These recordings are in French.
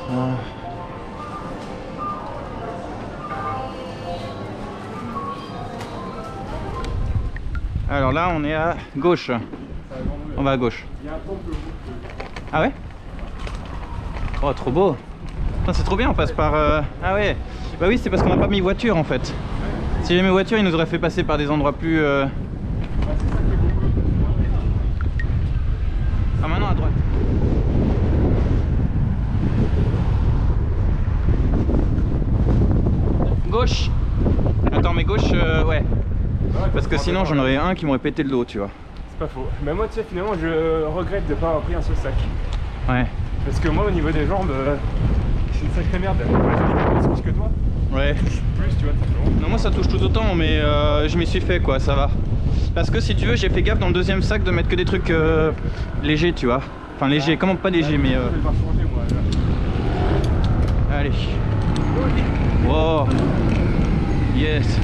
Ah. Alors là, on est à gauche. On va à gauche. Ah ouais? Oh, trop beau. C'est trop bien, on passe par... Ah ouais. Bah oui, c'est parce qu'on n'a pas mis voiture en fait. Si j'avais mis voiture, il nous aurait fait passer par des endroits plus... Ah, maintenant à droite. Gauche. Attends, mais gauche, ouais. Parce que sinon j'en aurais un qui m'aurait pété le dos, tu vois. C'est pas faux. Mais moi, tu sais, finalement, je regrette de pas avoir pris un seul sac. Ouais. Parce que moi, au niveau des jambes, c'est une sacrée merde. J'ai plus que toi. Ouais. Plus, tu vois, simplement. Non, moi ça touche tout autant, mais je m'y suis fait quoi, ça va. Parce que si tu veux, j'ai fait gaffe dans le deuxième sac de mettre que des trucs légers, tu vois. Enfin légers, comment pas légers, mais... Je vais devoir changer, moi. Là. Allez. Wow. Yes.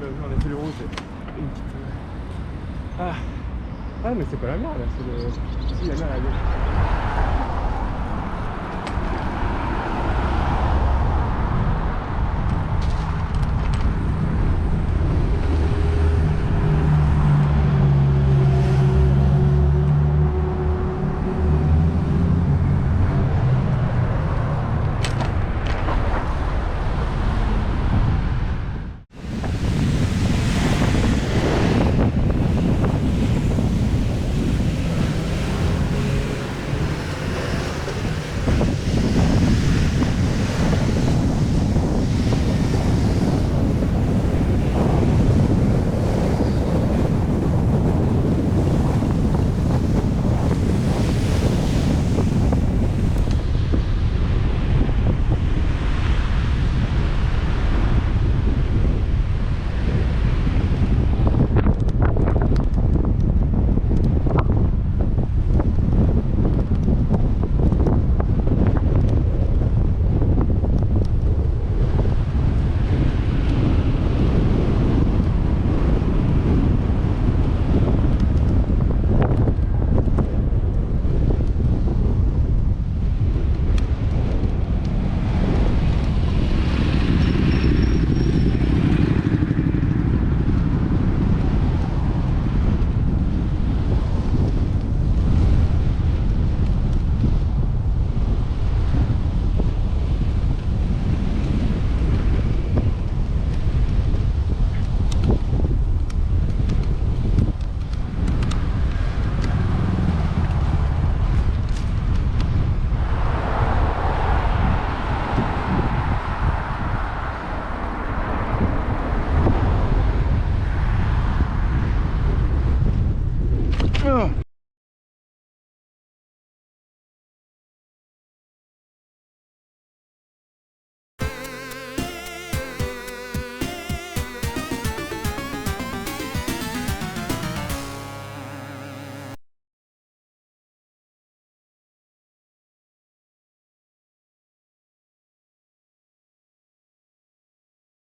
On a fait le rouge. Une petite... Ah, mais c'est pas la mer là, c'est le... Si, la mer à gauche.